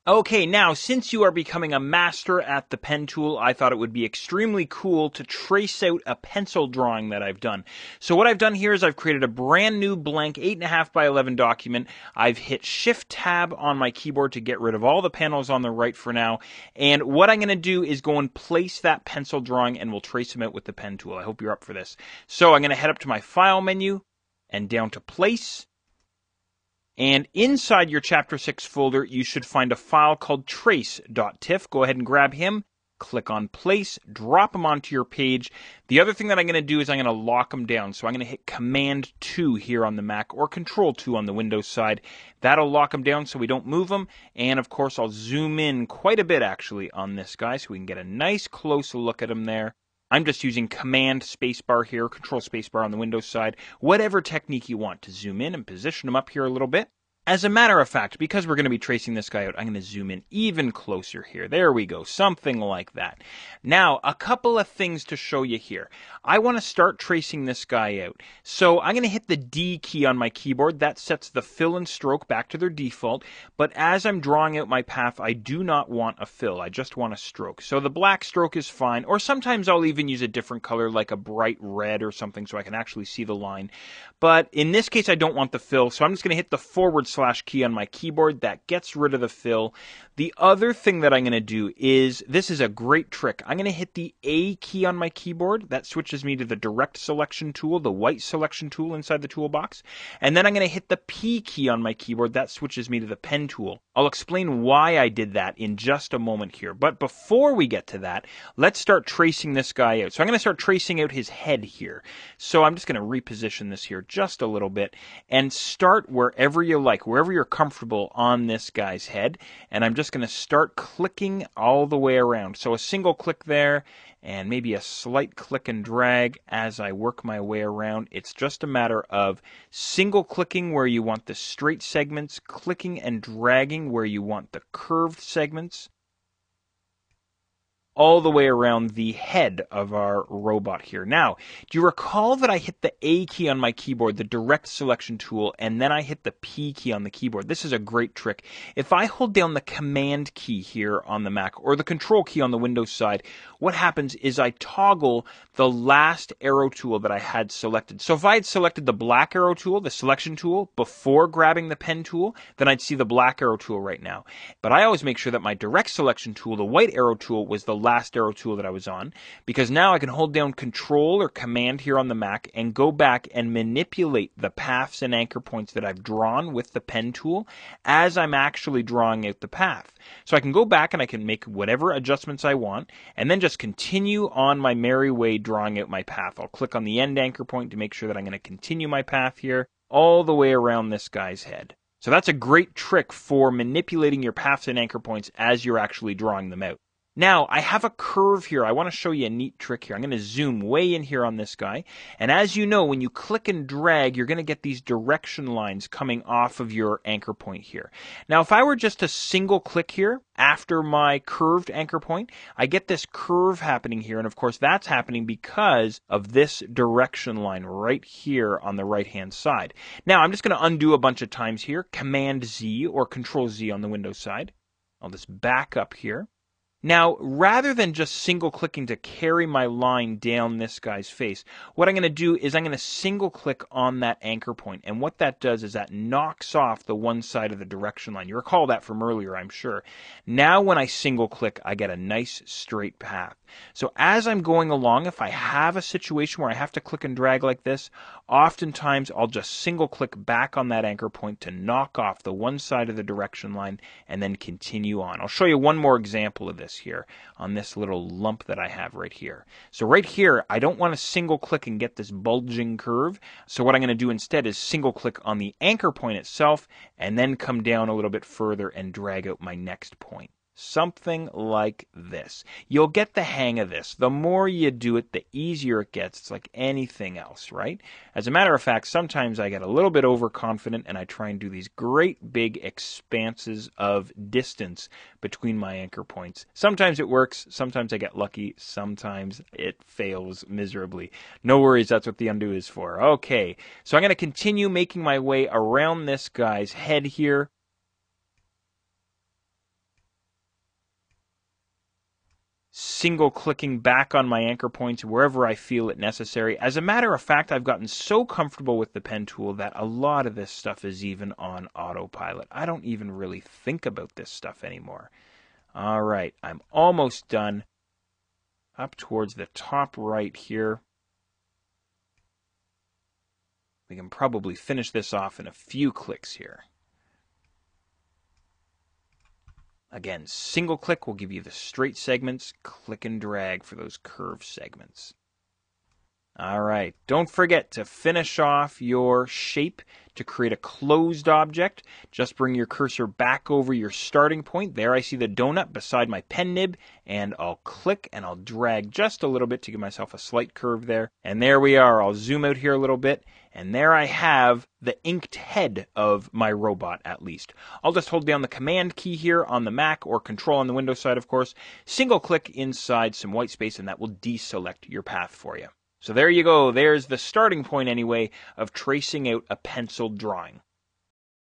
Okay, now since you are becoming a master at the pen tool, I thought it would be extremely cool to trace out a pencil drawing that I've done. So what I've done here is I've created a brand new blank 8.5 by 11 document. I've hit Shift Tab on my keyboard to get rid of all the panels on the right for now. And what I'm going to do is go and place that pencil drawing and we'll trace them out with the pen tool. I hope you're up for this. So I'm going to head up to my File menu and down to Place. And inside your Chapter 6 folder, you should find a file called trace.tiff. Go ahead and grab him, click on Place, drop him onto your page. The other thing that I'm going to do is I'm going to lock him down. So I'm going to hit Command-2 here on the Mac or Control-2 on the Windows side. That'll lock him down so we don't move him. And of course, I'll zoom in quite a bit actually on this guy so we can get a nice close look at him there. I'm just using Command Spacebar here, Control Spacebar on the Windows side, whatever technique you want to zoom in and position them up here a little bit. As a matter of fact, because we're going to be tracing this guy out, I'm going to zoom in even closer here. There we go, something like that. Now, a couple of things to show you here. I want to start tracing this guy out. So I'm going to hit the D key on my keyboard. That sets the fill and stroke back to their default. But as I'm drawing out my path, I do not want a fill. I just want a stroke. So the black stroke is fine, or sometimes I'll even use a different color like a bright red or something so I can actually see the line. But in this case, I don't want the fill, so I'm just going to hit the / key on my keyboard. That gets rid of the fill. The other thing that I'm going to do is, this is a great trick. I'm going to hit the A key on my keyboard. That switches me to the direct selection tool, the white selection tool inside the toolbox. And then I'm going to hit the P key on my keyboard. That switches me to the pen tool. I'll explain why I did that in just a moment here. But before we get to that, let's start tracing this guy out. So I'm going to start tracing out his head here. So I'm just going to reposition this here just a little bit and start wherever you like, wherever you're comfortable on this guy's head. And I'm just going to start clicking all the way around. So a single click there and maybe a slight click and drag as I work my way around. It's just a matter of single clicking where you want the straight segments, clicking and dragging where you want the curved segments, all the way around the head of our robot here. Now, do you recall that I hit the A key on my keyboard, the direct selection tool, and then I hit the P key on the keyboard? This is a great trick. If I hold down the Command key here on the Mac or the Control key on the Windows side, what happens is I toggle the last arrow tool that I had selected. So if I had selected the black arrow tool, the selection tool, before grabbing the pen tool, then I'd see the black arrow tool right now. But I always make sure that my direct selection tool, the white arrow tool, was the last arrow tool that I was on, because now I can hold down Control or Command here on the Mac and go back and manipulate the paths and anchor points that I've drawn with the pen tool as I'm actually drawing out the path. So I can go back and I can make whatever adjustments I want and then just continue on my merry way drawing out my path. I'll click on the end anchor point to make sure that I'm going to continue my path here all the way around this guy's head. So that's a great trick for manipulating your paths and anchor points as you're actually drawing them out. Now, I have a curve here. I want to show you a neat trick here. I'm going to zoom way in here on this guy. And as you know, when you click and drag, you're going to get these direction lines coming off of your anchor point here. Now, if I were just to single click here after my curved anchor point, I get this curve happening here. And of course, that's happening because of this direction line right here on the right-hand side. Now, I'm just going to undo a bunch of times here. Command Z or Control Z on the Windows side. I'll just back up here. Now, rather than just single clicking to carry my line down this guy's face, what I'm going to do is I'm going to single click on that anchor point. And what that does is that knocks off the one side of the direction line. You recall that from earlier, I'm sure. Now when I single click, I get a nice straight path. So as I'm going along, if I have a situation where I have to click and drag like this, oftentimes I'll just single click back on that anchor point to knock off the one side of the direction line and then continue on. I'll show you one more example of this here on this little lump that I have right here. So right here, I don't want to single click and get this bulging curve. So what I'm going to do instead is single click on the anchor point itself and then come down a little bit further and drag out my next point. Something like this. You'll get the hang of this. The more you do it, the easier it gets. It's like anything else, right? As a matter of fact, sometimes I get a little bit overconfident and I try and do these great big expanses of distance between my anchor points. Sometimes it works. Sometimes I get lucky. Sometimes it fails miserably. No worries. That's what the undo is for. Okay. So I'm going to continue making my way around this guy's head here. single clicking back on my anchor points wherever I feel it necessary. As a matter of fact, I've gotten so comfortable with the pen tool that a lot of this stuff is even on autopilot. I don't even really think about this stuff anymore. All right, I'm almost done. Up towards the top right here. We can probably finish this off in a few clicks here. Again, single click will give you the straight segments. Click and drag for those curved segments. All right, don't forget to finish off your shape to create a closed object. Just bring your cursor back over your starting point. There I see the donut beside my pen nib, and I'll click and I'll drag just a little bit to give myself a slight curve there. And there we are. I'll zoom out here a little bit, and there I have the inked head of my robot, at least. I'll just hold down the Command key here on the Mac, or Control on the Windows side, of course. Single click inside some white space, and that will deselect your path for you. So there you go. There's the starting point, anyway, of tracing out a penciled drawing.